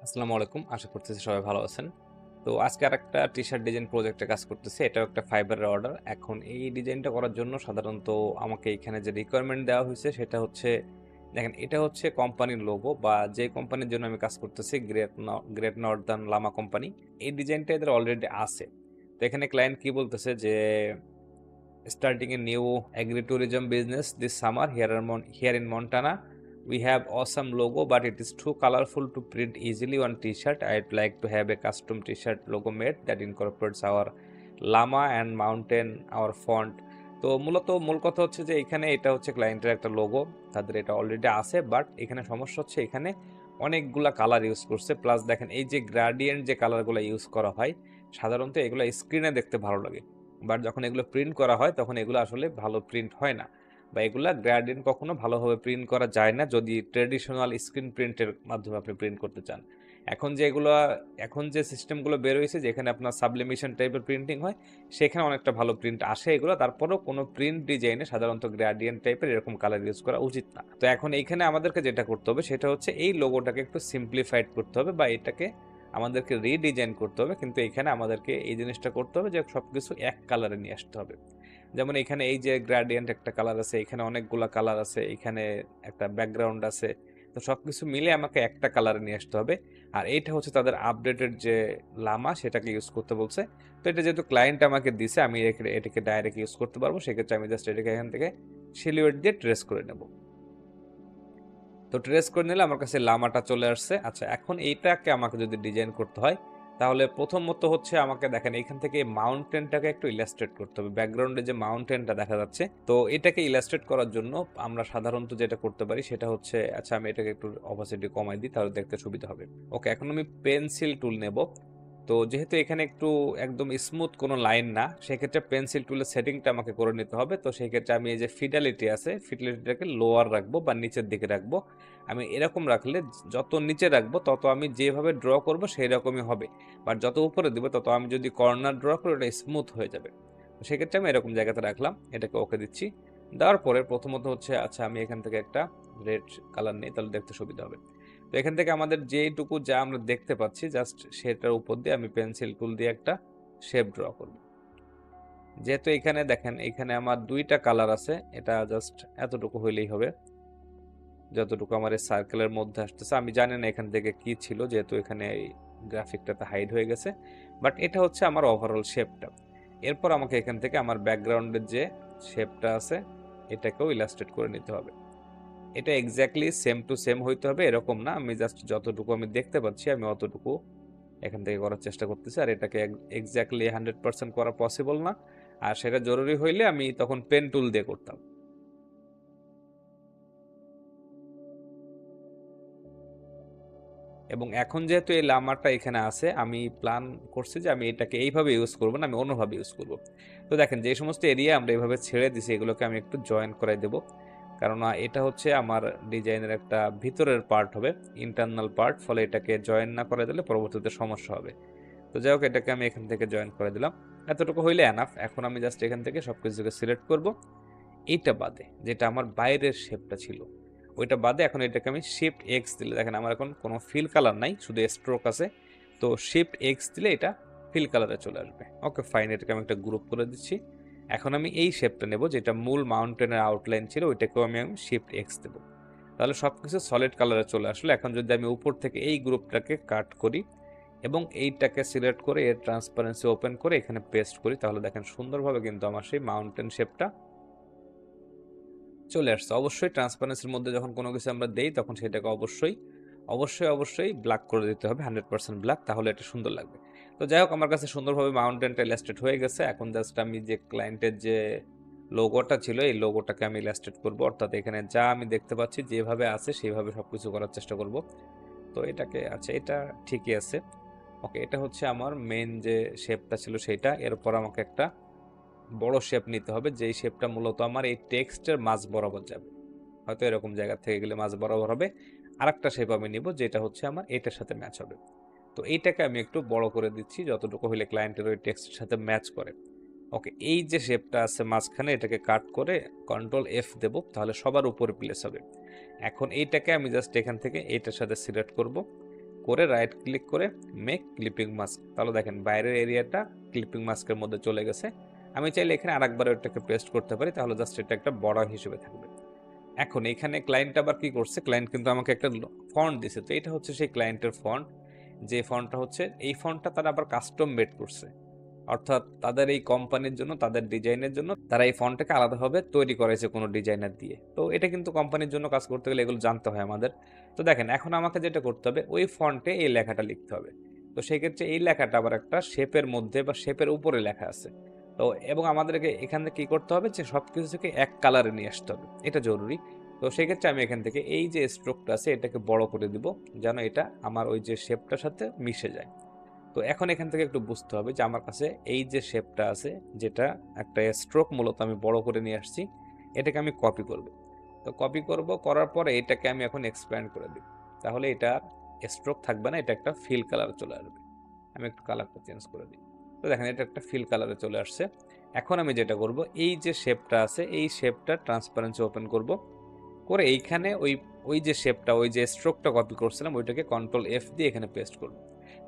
আসসালামু আলাইকুম। আশা করতেছি সবাই ভালো আছেন। তো আজকে আরেকটা টি-শার্ট ডিজাইন প্রজেক্টে কাজ করতেছি। এটাও একটা ফাইবারের অর্ডার। এখন এই ডিজাইনটা করার জন্য সাধারণত আমাকে এখানে যে রিকোয়ারমেন্ট দেওয়া হইছে সেটা হচ্ছে দেখেন এটা হচ্ছে কোম্পানির লোগো বা যে কোম্পানির জন্য আমি কাজ করতেছি গ্রেট নর্দার্ন লামা কোম্পানি। এই ডিজাইনটা এদের অলরেডি আছে। তো এখানে ক্লায়েন্ট কি বলতেছে যে starting a new agritourism business this summer here in Montana. We have awesome logo, but it is too colorful to print easily on t-shirt. I'd like to have a custom t-shirt logo made that incorporates our llama and mountain, our font. তো মূল কথা হচ্ছে যে এখানে এটা হচ্ছে ক্লায়েন্টের একটা লোগো, তাদের এটা অলরেডি আছে, বাট এখানে সমস্যা হচ্ছে এখানে অনেকগুলা কালার ইউজ করছে, প্লাস দেখেন এই যে গ্রাডিয়েন্ট যে কালারগুলো ইউজ করা হয় সাধারণত এগুলো স্ক্রিনে দেখতে ভালো লাগে, বাট যখন এগুলো প্রিন্ট করা হয় তখন এগুলো আসলে ভালো প্রিন্ট হয় না, বা এগুলা গ্রেডিয়েন্ট কখনো ভালোভাবে প্রিন্ট করা যায় না যদি ট্রেডিশনাল স্ক্রিন প্রিন্টের মাধ্যমে আপনি প্রিন্ট করতে চান। এখন যে সিস্টেমগুলো বের হয়েছে যেখানে আপনার সাবলিমেশন টাইপের প্রিন্টিং হয় সেখানে অনেকটা ভালো প্রিন্ট আসে এগুলো, তারপরেও কোনো প্রিন্ট ডিজাইনে সাধারণত গ্রেডিয়েন্ট টাইপের এরকম কালার ইউজ করা উচিত না। তো এখন এইখানে আমাদেরকে যেটা করতে হবে সেটা হচ্ছে এই লোগোটাকে একটু সিম্পলিফাইড করতে হবে বা এটাকে আমাদেরকে রিডিজাইন করতে হবে, কিন্তু এখানে আমাদেরকে এই জিনিসটা করতে হবে যে সবকিছু এক কালারে নিয়ে আসতে হবে। যেমন এখানে এই যে গ্রেডিয়েন্ট একটা কালার আছে, এখানে অনেকগুলা কালার আছে, এখানে একটা ব্যাকগ্রাউন্ড আছে, তো সবকিছু মিলে আমাকে একটা কালারে নিয়ে আসতে হবে। আর এইটা হচ্ছে তাদের আপডেটেড যে লামা সেটাকে ইউজ করতে বলছে। তো এটা যেহেতু ক্লায়েন্ট আমাকে দিছে আমি এটাকে ডাইরেক্ট ইউজ করতে পারবো, সেক্ষেত্রে আমি জাস্ট এটাকে এখান থেকে সিলুয়েট দিয়ে ট্রেস করে নেব। তো ট্রেস করে নিলে আমার কাছে লামাটা চলে আসছে। আচ্ছা, এখন এইটাকে আমাকে যদি ডিজাইন করতে হয় তাহলে প্রথমত হচ্ছে আমাকে দেখেন এখান থেকে মাউন্টেনটাকে একটু ইলাস্ট্রেট করতে হবে। ব্যাকগ্রাউন্ডে যে মাউন্টেনটা দেখা যাচ্ছে, তো এটাকে ইলাস্ট্রেট করার জন্য আমরা সাধারণত যেটা করতে পারি সেটা হচ্ছে, আচ্ছা আমি এটাকে একটু অপাসিটি কমাই দিই তাহলে দেখতে সুবিধা হবে। ওকে, এখন আমি পেন্সিল টুল নেব। তো যেহেতু এখানে একটু একদম স্মুথ কোনো লাইন না, সেক্ষেত্রে পেন্সিল টুলের সেটিংটা আমাকে করে নিতে হবে। তো সেই ক্ষেত্রে আমি এই যে ফিডালিটি আছে, ফিডালিটিটাকে লোয়ার রাখবো বা নিচের দিকে রাখবো। আমি এরকম রাখলে যত নিচে রাখবো তত আমি যেভাবে ড্র করব সেই রকমই হবে, বাট যত উপরে দিব তত আমি যদি কর্নার ড্র করি ওটা স্মুথ হয়ে যাবে। তো সেক্ষেত্রে আমি এরকম জায়গাতে রাখলাম, এটাকে ওকে দিচ্ছি। দেওয়ার পরে প্রথমত হচ্ছে, আচ্ছা আমি এখান থেকে একটা রেড কালার নিই তাহলে দেখতে সুবিধা হবে। তো এখান থেকে আমাদের যেইটুকু যা আমরা দেখতে পাচ্ছি জাস্ট সেটার উপর দিয়ে আমি পেন্সিল টুল দিয়ে একটা শেপ ড্র করব। যেহেতু এখানে দেখেন এখানে আমার দুইটা কালার আছে, এটা জাস্ট এতটুকু হইলেই হবে, যতটুকু আমার এই সার্কেলের মধ্যে আসতেছে। আমি জানি না এখান থেকে কি ছিল, যেহেতু এখানে এই গ্রাফিকটাতে হাইড হয়ে গেছে, বাট এটা হচ্ছে আমার ওভারঅল শেপটা। এরপর আমাকে এখান থেকে আমার ব্যাকগ্রাউন্ডের যে শেপটা আছে এটাকেও ইলাস্ট্রেট করে নিতে হবে। এটা এক্স্যাক্টলি সেম টু সেম হইতে হবে এরকম না, আমি জাস্ট যতটুকু আমি দেখতে পাচ্ছি আমি অতটুকু এখান থেকে করার চেষ্টা করতেছি। আর এটাকে এক্স্যাক্টলি 100% করা পসিবল না, আর সেটা জরুরি হইলে আমি তখন পেন টুল দিয়ে করতাম। এবং এখন যেহেতু এই লামারটা এখানে আছে আমি প্ল্যান করছি যে আমি এটাকে এইভাবে ইউজ করবো না, আমি অন্যভাবে ইউজ করব। তো দেখেন যে সমস্ত এরিয়া আমরা এইভাবে ছেড়ে দিছি এগুলোকে আমি একটু জয়েন করাই দেবো, কারণ এটা হচ্ছে আমার ডিজাইনের একটা ভিতরের পার্ট হবে, ইন্টারনাল পার্ট, ফলে এটাকে জয়েন না করে দিলে পরবর্তীতে সমস্যা হবে। তো যাই হোক, এটাকে আমি এখান থেকে জয়েন করে দিলাম, এতটুকু হইলে এনাফ। এখন আমি জাস্ট এখান থেকে সবকিছুকে সিলেক্ট করব। এইটা বাদে যেটা আমার বাইরের শেপটা ছিল ওইটা বাদে এখন এটাকে আমি শিফট এক্স দিলে দেখেন আমার এখন কোনো ফিল কালার নাই, শুধু স্ট্রোক আছে। তো শিফট এক্স দিলে এটা ফিল কালারে চলে আসবে। ওকে ফাইন, এটাকে আমি একটা গ্রুপ করে দিচ্ছি। এখন আমি এই শেপটা নেব যেটা মূল মাউন্টেনের আউটলাইন ছিল, ওইটাকেও আমি শিফট এক্স দেবো। তাহলে সব কিছু সলিড কালারে চলে আসলো। এখন যদি আমি উপর থেকে এই গ্রুপটাকে কাট করি এবং এইটাকে সিলেক্ট করে এর ট্রান্সপারেন্সি ওপেন করে এখানে পেস্ট করি, তাহলে দেখেন সুন্দরভাবে কিন্তু আমার সেই মাউন্টেন শেপটা চলে আসছে। অবশ্যই ট্রান্সপারেন্সির মধ্যে যখন কোনো কিছু আমরা দেই তখন সেটাকে অবশ্যই ব্ল্যাক করে দিতে হবে, 100% ব্ল্যাক, তাহলে এটা সুন্দর লাগবে। তো যাই হোক, আমার কাছে সুন্দরভাবে মাউন্টেনটা ইলাস্ট্রেট হয়ে গেছে। এখন জাস্ট আমি যে ক্লায়েন্টের যে লোগোটা ছিল এই লোগোটাকে আমি ইলাস্ট্রেট করব, অর্থাৎ এখানে যা আমি দেখতে পাচ্ছি যেভাবে আছে সেইভাবে সবকিছু করার চেষ্টা করব। তো এটাকে, আচ্ছা এটা ঠিকই আছে। ওকে, এটা হচ্ছে আমার মেন যে শেপটা ছিল সেইটা। এরপর আমাকে একটা বড় শেপ নিতে হবে, যেই শেপটা মূলত আমার এই টেক্সটের মাঝ বরাবর যাবে। হয়তো এরকম জায়গা থেকে গেলে মাঝ বরাবর হবে। আরেকটা শেপ আমি নিব যেটা হচ্ছে আমার এটার সাথে ম্যাচ হবে। তো এইটাকে আমি একটু বড় করে দিচ্ছি যতটুকু হইলে ক্লায়েন্টের ওই টেক্সটের সাথে ম্যাচ করে। ওকে, এই যে শেপটা আছে মাঝখানে এটাকে কাট করে কন্ট্রোল এফ দেব, তাহলে সবার উপরে প্লেস হবে। এখন এইটাকে আমি জাস্ট এখান থেকে এইটার সাথে সিলেক্ট করব, করে রাইট ক্লিক করে মেক ক্লিপিং মাস্ক, তাহলে দেখেন বাইরের এরিয়াটা ক্লিপিং মাস্কের মধ্যে চলে গেছে। আমি চাইলে এখানে আরেকবার ওটাকে পেস্ট করতে পারি, তাহলে জাস্ট এটা একটা বর্ডার হিসেবে থাকবে। এখন এখানে ক্লায়েন্ট আবার কি করছে, ক্লায়েন্ট কিন্তু আমাকে একটা ফন্ট দিছে, তো এটা হচ্ছে সেই ক্লায়েন্টের ফন্ট, যে ফন্টটা হচ্ছে এই ফন্টটা তারা আবার কাস্টম মেড করছে, অর্থাৎ তাদের এই কোম্পানির জন্য, তাদের ডিজাইনের জন্য তারা এই ফন্টটাকে আলাদাভাবে তৈরি করেছে কোনো ডিজাইনার দিয়ে। তো এটা কিন্তু কোম্পানির জন্য কাজ করতে গেলে এগুলো জানতে হয় আমাদের। তো দেখেন এখন আমাকে যেটা করতে হবে, ওই ফন্টে এই লেখাটা লিখতে হবে। তো সেই ক্ষেত্রে এই লেখাটা আবার একটা শেপের মধ্যে বা শেপের উপরে লেখা আছে। তো এবং আমাদেরকে এখান থেকে কি করতে হবে, যে সবকিছু থেকে এক কালারে নিয়ে আসতে হবে, এটা জরুরি। তো সেই ক্ষেত্রে আমি এখান থেকে এই যে স্ট্রোকটা আছে এটাকে বড় করে দিব, যেন এটা আমার ওই যে শেপটার সাথে মিশে যায়। তো এখন এখান থেকে একটু বুঝতে হবে যে আমার কাছে এই যে শেপটা আছে, যেটা একটা স্ট্রোক মূলত আমি বড় করে নিয়ে আসছি, এটাকে আমি কপি করব। তো কপি করব, করার পরে এটাকে আমি এখন এক্সপ্যান্ড করে দিব, তাহলে এটা স্ট্রোক থাকবে না, এটা একটা ফিল কালার চলে আসবে। আমি একটু কালারটা চেঞ্জ করে দিই। তো দেখেন এটা একটা ফিল কালারে চলে আসছে। এখন আমি যেটা করব, এই যে শেপটা আছে এই শেপটা ট্রান্সপারেন্সি ওপেন করব, করে এইখানে ওই ওই যে শেপটা, ওই যে স্ট্রোকটা কপি করছিলাম ওইটাকে কন্ট্রোল এফ দিয়ে এখানে পেস্ট করব।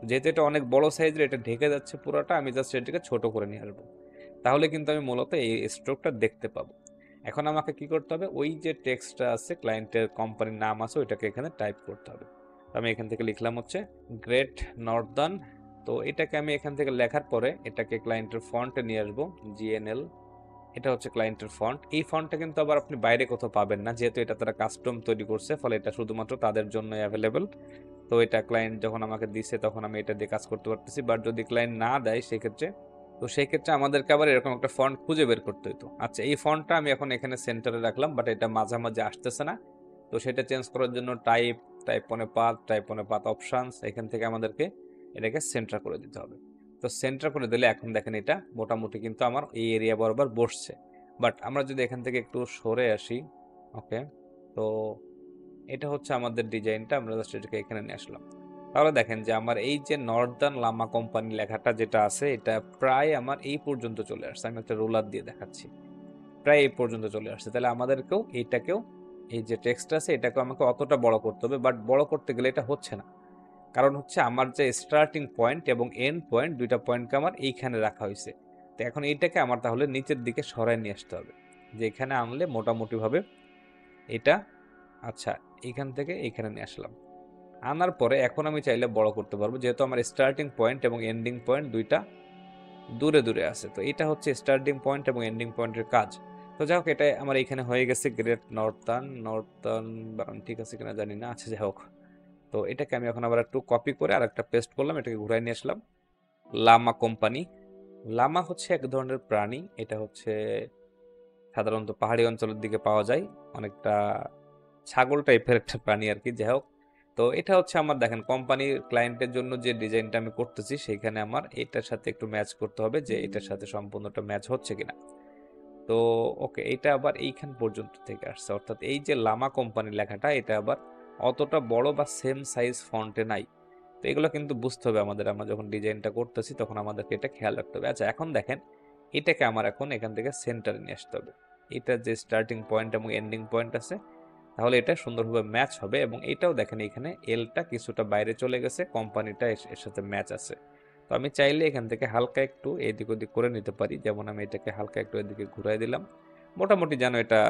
যেহেতু এটা অনেক বড় সাইজের, এটা ঢেকে যাচ্ছে পুরোটা, আমি জাস্ট এটাকে ছোট করে নিয়ে আসবো, তাহলে কিন্তু আমি মূলত এই স্ট্রোকটা দেখতে পাবো। এখন আমাকে কি করতে হবে, ওই যে টেক্সটটা আছে, ক্লায়েন্টের কোম্পানির নাম আছে, ওইটাকে এখানে টাইপ করতে হবে। তো আমি এখান থেকে লিখলাম হচ্ছে গ্রেট নর্দার্ন। তো এটাকে আমি এখান থেকে লেখার পরে এটাকে ক্লায়েন্টের ফন্টে নিয়ে আসবো, জিএনএল। এটা হচ্ছে ক্লায়েন্টের ফন্ট। এই ফন্টটা কিন্তু আবার আপনি বাইরে কোথাও পাবেন না, যেহেতু এটা তারা কাস্টম তৈরি করছে, ফলে এটা শুধুমাত্র তাদের জন্য অ্যাভেলেবল। তো এটা ক্লায়েন্ট যখন আমাকে দিছে তখন আমি এটা দিয়ে কাজ করতে পারতেছি, বাট যদি ক্লায়েন্ট না দেয় সেক্ষেত্রে, তো সেই ক্ষেত্রে আমাদেরকে আবার এরকম একটা ফন্ট খুঁজে বের করতে হতো। আচ্ছা, এই ফন্টটা আমি এখন এখানে সেন্টারে রাখলাম, বাট এটা মাঝামাঝি আসতেছে না। তো সেটা চেঞ্জ করার জন্য type on a path, type on a path options, এখান থেকে আমাদেরকে এটাকে সেন্টার করে দিতে হবে। তো সেন্টার করে দিলে এখন দেখেন এটা মোটামুটি কিন্তু আমার এই এরিয়া বরাবর বসছে। বাট আমরা যদি এখান থেকে একটু সরে আসি, ওকে, তো এটা হচ্ছে আমাদের ডিজাইনটা, আমরা জাস্ট এটাকে এখানে নিয়ে আসলাম। তাহলে দেখেন যে আমার এই যে নর্দার্ন লামা কোম্পানি লেখাটা যেটা আছে, এটা প্রায় আমার এই পর্যন্ত চলে আসছে। আমি একটা রোলার দিয়ে দেখাচ্ছি, প্রায় এই পর্যন্ত চলে আসছে। তাহলে আমাদেরকেও এইটাকেও, এই যে টেক্সট আছে এটাকেও আমাকে অতটা বড় করতে হবে, বাট বড় করতে গেলে এটা হচ্ছে না। কারণ হচ্ছে আমার যে স্টার্টিং পয়েন্ট এবং এন্ড পয়েন্ট, দুইটা পয়েন্টকে আমার এইখানে রাখা হয়েছে। তো এখন এইটাকে আমার তাহলে নিচের দিকে সরায় নিয়ে আসতে হবে, যে এখানে আনলে মোটামুটিভাবে এটা, আচ্ছা, এইখান থেকে এইখানে নিয়ে আসলাম। আনার পরে এখন আমি চাইলে বড় করতে পারবো, যেহেতু আমার স্টার্টিং পয়েন্ট এবং এন্ডিং পয়েন্ট দুইটা দূরে দূরে আছে। তো এটা হচ্ছে স্টার্টিং পয়েন্ট এবং এন্ডিং পয়েন্টের কাজ। তো যাই হোক, এটা আমার এখানে হয়ে গেছে গ্রেট নর্থার্ন বানান ঠিক আছে কিনা জানি না, আচ্ছা যাই হোক। তো এটাকে আমি এখন আবার একটু কপি করে আর একটা পেস্ট করলাম, এটাকে ঘুরাই নিয়ে আসলাম। লামা কোম্পানি, লামা হচ্ছে এক ধরনের প্রাণী, এটা হচ্ছে সাধারণত পাহাড়ি অঞ্চলের দিকে পাওয়া যায়, অনেকটা ছাগল টাইপের একটা প্রাণী আর কি। যাই হোক, তো এটা হচ্ছে আমার দেখেন কোম্পানির ক্লায়েন্টের জন্য যে ডিজাইনটা আমি করতেছি, সেখানে আমার এটার সাথে একটু ম্যাচ করতে হবে, যে এটার সাথে সম্পূর্ণটা ম্যাচ হচ্ছে কিনা। তো ওকে, এটা আবার এইখান পর্যন্ত থেকে আসছে, অর্থাৎ এই যে লামা কোম্পানি লেখাটা, এটা আবার অতটা বড় বা সেম সাইজ ফন্টে নাই। তো এগুলো কিন্তু বুঝতে হবে আমাদের, আমরা যখন ডিজাইনটা করতেছি তখন আমাদেরকে এটা খেয়াল রাখতে হবে। আচ্ছা, এখন দেখেন এটাকে আমার এখন এখান থেকে সেন্টারে নিয়ে আসতে হবে। এটা যে স্টার্টিং পয়েন্ট এবং এন্ডিং পয়েন্ট আছে, তাহলে এটা সুন্দরভাবে ম্যাচ হবে। এবং এটাও দেখেন এখানে এলটা কিছুটা বাইরে চলে গেছে, কোম্পানিটা এর সাথে ম্যাচ আছে। তো আমি চাইলে এখান থেকে হালকা একটু এদিক ওদিক করে নিতে পারি, যেমন আমি এটাকে হালকা একটু এদিকে ঘুরাই দিলাম, মোটামুটি যেন এটা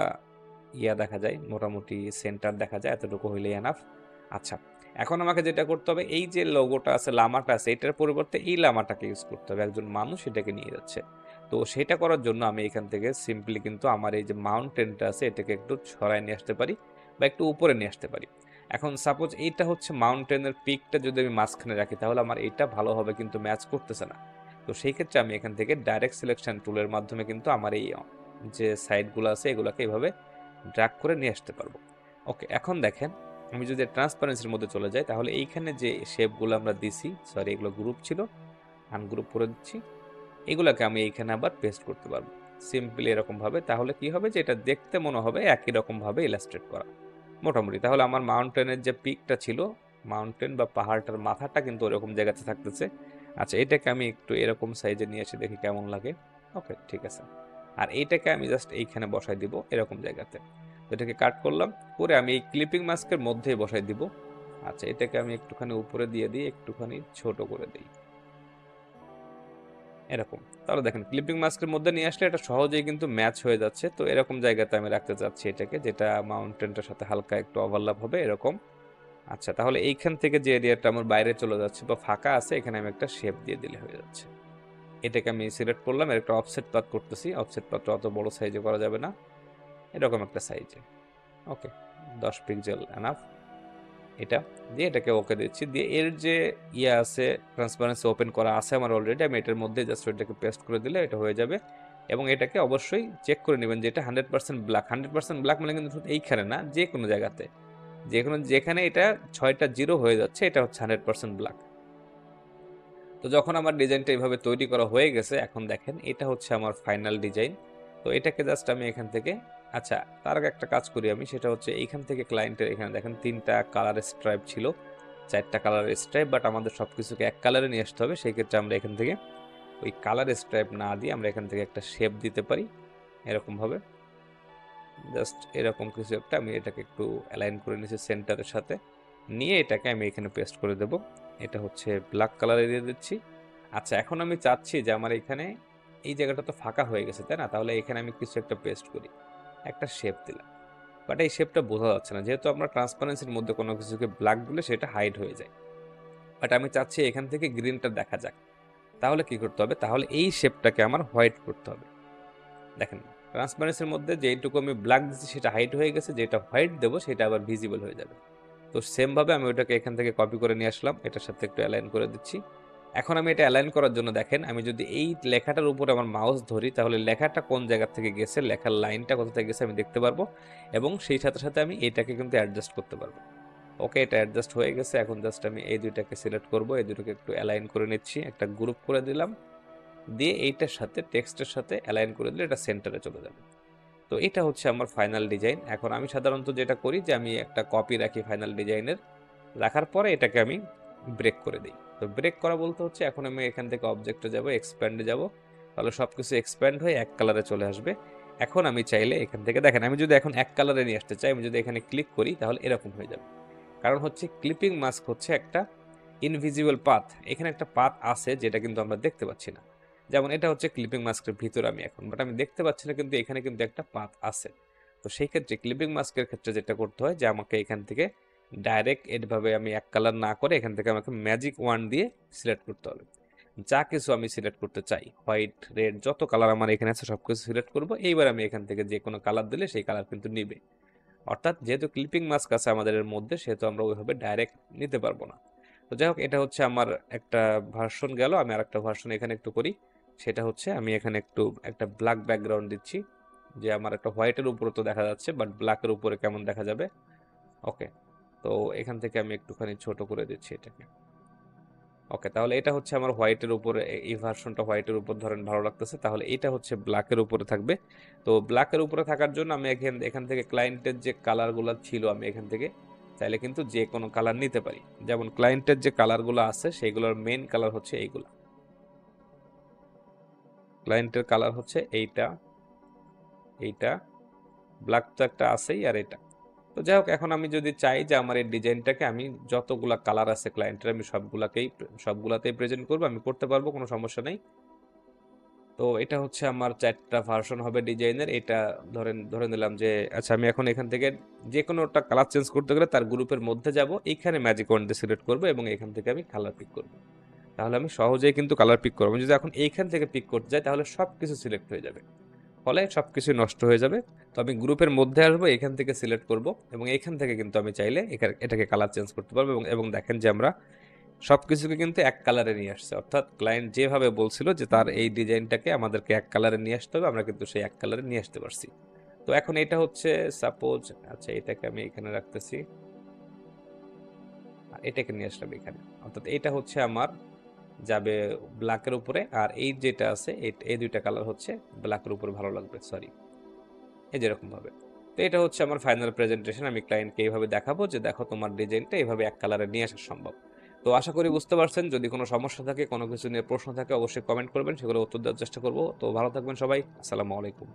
ইয়া দেখা যায়, মোটামুটি সেন্টার দেখা যায়, এতটুকু হইলে এনাফ। আচ্ছা, এখন আমাকে যেটা করতে হবে, এই যে লোগোটা আছে, লামাটা আছে, এটার পরিবর্তে এই লামাটাকে ইউজ করতে হবে, একজন মানুষ এটাকে নিয়ে যাচ্ছে। তো সেটা করার জন্য আমি এখান থেকে সিম্পলি কিন্তু আমার এই যে মাউন্টেনটা আছে এটাকে একটু ছড়ায় নিয়ে আসতে পারি, বা একটু উপরে নিয়ে আসতে পারি। এখন সাপোজ এইটা হচ্ছে মাউন্টেনের পিকটা, যদি আমি মাঝখানে রাখি তাহলে আমার এইটা ভালোভাবে কিন্তু ম্যাচ করতেছে না। তো সেই ক্ষেত্রে আমি এখান থেকে ডাইরেক্ট সিলেকশন টুলের মাধ্যমে কিন্তু আমার এই যে সাইডগুলো আছে এগুলোকে এইভাবে ড্র্যাগ করে নিয়ে আসতে পারবো। ওকে, এখন দেখেন আমি যদি ট্রান্সপারেন্সির মধ্যে চলে যাই, তাহলে এইখানে যে শেপগুলো আমরা দিছি, সরি এগুলো গ্রুপ ছিল, আনগ্রুপ করে দিচ্ছি, এগুলোকে আমি এইখানে আবার পেস্ট করতে পারবো সিম্পলি এরকমভাবে। তাহলে কি হবে, যে এটা দেখতে মনে হবে একই রকমভাবে ইলাস্ট্রেট করা মোটামুটি। তাহলে আমার মাউন্টেনের যে পিকটা ছিল, মাউন্টেন বা পাহাড়টার মাথাটা কিন্তু ওরকম জায়গাতে থাকতেছে। আচ্ছা, এটাকে আমি একটু এরকম সাইজে নিয়ে এসে দেখি কেমন লাগে। ওকে, ঠিক আছে। আর এইটাকে আমি জাস্ট এইখানে বসাই দিব এরকম জায়গাতে। তো এটাকে কাট করলাম, করে আমি এই ক্লিপিং মাস্কের মধ্যেই বসাই দিব। আচ্ছা, এটাকে আমি একটুখানি উপরে দিয়ে দিই, একটুখানি ছোট করে দিই এরকম। তাহলে দেখেন ক্লিপিং মাস্কের মধ্যে নিয়ে আসলে এটা সহজেই কিন্তু ম্যাচ হয়ে যাচ্ছে। তো এরকম জায়গাতে আমি রাখতে চাচ্ছি এটাকে, যেটা মাউন্টেনটার সাথে হালকা একটু ওভারল্যাপ হবে এরকম। আচ্ছা, তাহলে এইখান থেকে যে এরিয়াটা আমার বাইরে চলে যাচ্ছে বা ফাঁকা আছে, এখানে আমি একটা শেপ দিয়ে দিলে হয়ে যাচ্ছে। এটাকে আমি সিলেক্ট করলাম, এর একটা অফসেট পাথ করতেছি। অফসেট পাথটা অত বড় সাইজে করা যাবে না, এরকম একটা সাইজে। ওকে, 10 পিক্সেল এনাফ। এটা দিয়ে এটাকে ওকে দিচ্ছি, দিয়ে এর যে ইয়ে আছে, ট্রান্সপারেন্সি ওপেন করা আছে আমার অলরেডি, আমি এটার মধ্যে জাস্ট এটাকে পেস্ট করে দিলে এটা হয়ে যাবে। এবং এটাকে অবশ্যই চেক করে নেবেন যে এটা 100% ব্ল্যাক। 100% ব্ল্যাক মানে কিন্তু শুধু এইখানে না, যে কোনো জায়গাতে, যে কোনো যেখানে এটা 6টা জিরো হয়ে যাচ্ছে, এটা হচ্ছে 100% ব্ল্যাক। তো যখন আমার ডিজাইনটা এইভাবে তৈরি করা হয়ে গেছে, এখন দেখেন এটা হচ্ছে আমার ফাইনাল ডিজাইন। তো এটাকে জাস্ট আমি এখান থেকে, আচ্ছা তার আগে একটা কাজ করি আমি, সেটা হচ্ছে এইখান থেকে ক্লায়েন্টের এখানে দেখেন 3টা কালারের স্ট্রাইপ ছিল, 4টা কালারের স্ট্রাইপ, বাট আমাদের সব কিছুকে এক কালারে নিয়ে আসতে হবে। সেই ক্ষেত্রে আমরা এখান থেকে ওই কালার স্ট্রাইপ না দিয়ে আমরা এখান থেকে একটা শেপ দিতে পারি এরকমভাবে। জাস্ট এরকম কিছু একটা আমি এটাকে একটু অ্যালাইন করে নিয়েছি সেন্টারের সাথে, নিয়ে এটাকে আমি এখানে পেস্ট করে দেব। এটা হচ্ছে ব্ল্যাক কালারে দিয়ে দিচ্ছি। আচ্ছা, এখন আমি চাচ্ছি যে আমার এখানে এই জায়গাটা তো ফাঁকা হয়ে গেছে, তাই না? তাহলে এখানে আমি কিছু একটা পেস্ট করি, একটা শেপ দিলাম, বাট এই শেপটা বোঝা যাচ্ছে না, যেহেতু আমরা ট্রান্সপারেন্সির মধ্যে কোনো কিছুকে ব্ল্যাক দিলে সেটা হাইড হয়ে যায়। বাট আমি চাচ্ছি এখান থেকে গ্রিনটা দেখা যাক। তাহলে কি করতে হবে? তাহলে এই শেপটাকে আমার হোয়াইট করতে হবে। দেখেন ট্রান্সপারেন্সির মধ্যে যেইটুকু আমি ব্ল্যাক দিচ্ছি সেটা হাইড হয়ে গেছে, যেটা হোয়াইট দেবো সেটা আবার ভিজিবল হয়ে যাবে। তো সেমভাবে আমি ওইটাকে এখান থেকে কপি করে নিয়ে আসলাম, এটার সাথে একটু অ্যালাইন করে দিচ্ছি। এখন আমি এটা অ্যালাইন করার জন্য দেখেন, আমি যদি এই লেখাটার উপরে আমার মাউস ধরি, তাহলে লেখাটা কোন জায়গা থেকে গেছে, লেখার লাইনটা কোথা থেকে গেছে আমি দেখতে পারবো, এবং সেই সাথে সাথে আমি এটাকে কিন্তু অ্যাডজাস্ট করতে পারবো। ওকে, এটা অ্যাডজাস্ট হয়ে গেছে। এখন জাস্ট আমি এই দুইটাকে সিলেক্ট করব, এই দুটোকে একটু অ্যালাইন করে নিচ্ছি, একটা গ্রুপ করে দিলাম, দিয়ে এইটার সাথে টেক্সটের সাথে অ্যালাইন করে দিলে এটা সেন্টারে চলে যাবে। তো এটা হচ্ছে আমার ফাইনাল ডিজাইন। এখন আমি সাধারণত যেটা করি যে আমি একটা কপি রাখি ফাইনাল ডিজাইনের, রাখার পরে এটাকে আমি ব্রেক করে দিই। তো ব্রেক করা বলতে হচ্ছে এখন আমি এখান থেকে অবজেক্টে যাব, এক্সপ্যান্ডে যাব, তাহলে সব কিছু এক্সপ্যান্ড হয়ে এক কালারে চলে আসবে। এখন আমি চাইলে এখান থেকে দেখেন, আমি যদি এখন এক কালারে নিয়ে আসতে চাই, আমি যদি এখানে ক্লিক করি তাহলে এরকম হয়ে যাবে। কারণ হচ্ছে ক্লিপিং মাস্ক হচ্ছে একটা ইনভিজিবল পাথ, এখানে একটা পাথ আছে যেটা কিন্তু আমরা দেখতে পাচ্ছি না। যেমন এটা হচ্ছে ক্লিপিং মাস্কের ভিতরে আমি এখন, বাট আমি দেখতে পাচ্ছি না, কিন্তু এখানে কিন্তু একটা পাথ আছে। তো সেই ক্ষেত্রে ক্লিপিং মাস্কের ক্ষেত্রে যেটা করতে হয় যে আমাকে এখান থেকে ডাইরেক্ট এভাবে আমি এক কালার না করে এখান থেকে আমাকে ম্যাজিক ওয়ান দিয়ে সিলেক্ট করতে হবে। যা কিছু আমি সিলেক্ট করতে চাই, হোয়াইট রেড যত কালার আমার এখানে আছে সব কিছু সিলেক্ট করবো। এইবার আমি এখান থেকে যে কোনো কালার দিলে সেই কালার কিন্তু নিবে। অর্থাৎ যেহেতু ক্লিপিং মাস্ক আছে আমাদের এর মধ্যে, সেহেতু আমরা ওইভাবে ডাইরেক্ট নিতে পারবো না। তো যাই হোক, এটা হচ্ছে আমার একটা ভার্সন গেল। আমি আরেকটা ভার্সন এখানে একটু করি, সেটা হচ্ছে আমি এখানে একটু একটা ব্ল্যাক ব্যাকগ্রাউন্ড দিচ্ছি, যে আমার একটা হোয়াইটের উপরে তো দেখা যাচ্ছে, বাট ব্ল্যাকের উপরে কেমন দেখা যাবে। ওকে, তো এখান থেকে আমি একটুখানি ছোট করে দিচ্ছি এটাকে। ওকে, তাহলে এটা হচ্ছে আমার হোয়াইটের উপরে, এই ভার্সনটা হোয়াইটের উপর ধরেন ভালো লাগতেছে, তাহলে এটা হচ্ছে ব্ল্যাকের উপরে থাকবে। তো ব্ল্যাকের উপরে থাকার জন্য আমি এখান থেকে ক্লায়েন্টের যে কালারগুলো ছিল, আমি এখান থেকে চাইলে কিন্তু যে কোনো কালার নিতে পারি। যেমন ক্লায়েন্টের যে কালারগুলো আছে সেইগুলোর মেইন কালার হচ্ছে এইগুলা। ক্লায়েন্টের কালার হচ্ছে এইটা, এইটা, ব্ল্যাক তো একটা আছেই, আর এটা। তো যাই হোক, এখন আমি যদি চাই যে আমার এই ডিজাইনটাকে আমি যতগুলা কালার আছে ক্লায়েন্টের আমি সবগুলাতেই প্রেজেন্ট করবো, আমি করতে পারবো, কোনো সমস্যা নেই। তো এটা হচ্ছে আমার 4টা ভার্সন হবে ডিজাইনের। এটা ধরে নিলাম যে আচ্ছা, আমি এখন এখান থেকে যে কোনো একটা কালার চেঞ্জ করতে গেলে তার গ্রুপের মধ্যে যাব, এইখানে ম্যাজিক ওয়ান্ড দিয়ে সিলেক্ট করবো এবং এখান থেকে আমি কালার পিক করবো। তাহলে আমি সহজেই কিন্তু কালার পিক করবো। আমি যদি এখন এইখান থেকে পিক করতে যাই তাহলে সব কিছু সিলেক্ট হয়ে যাবে, ফলে সব কিছু নষ্ট হয়ে যাবে। তো আমি গ্রুপের মধ্যে আসবো, এখান থেকে সিলেক্ট করব, এবং এখান থেকে কিন্তু আমি চাইলে এটাকে কালার চেঞ্জ করতে পারবো। এবং দেখেন যে আমরা সবকিছুকে কিন্তু এক কালারে নিয়ে আসছে, অর্থাৎ ক্লায়েন্ট যেভাবে বলছিল যে তার এই ডিজাইনটাকে আমাদেরকে এক কালারে নিয়ে আসতে হবে, আমরা কিন্তু সেই এক কালারে নিয়ে আসতে পারছি। তো এখন এটা হচ্ছে সাপোজ, আচ্ছা এটাকে আমি এখানে রাখতেছি, আর এটাকে নিয়ে আসলাম এখানে। অর্থাৎ এটা হচ্ছে আমার যাবে ব্ল্যাকের উপরে, আর এই যেটা আছে এই দুইটা কালার হচ্ছে ব্ল্যাকের উপরে ভালো লাগবে, সরি, এই যেরকম ভাবে। তো এটা হচ্ছে আমার ফাইনাল প্রেজেন্টেশন। আমি ক্লায়েন্টকে এইভাবে দেখাবো যে দেখো তোমার ডিজাইনটা এইভাবে এক কালারে নিয়ে আসা সম্ভব। তো আশা করি বুঝতে পারছেন। যদি কোনো সমস্যা থাকে, কোনো কিছু নিয়ে প্রশ্ন থাকে, অবশ্যই কমেন্ট করবেন, সেগুলো উত্তর দেওয়ার চেষ্টা করবো। তো ভালো থাকবেন সবাই, আসসালামু আলাইকুম।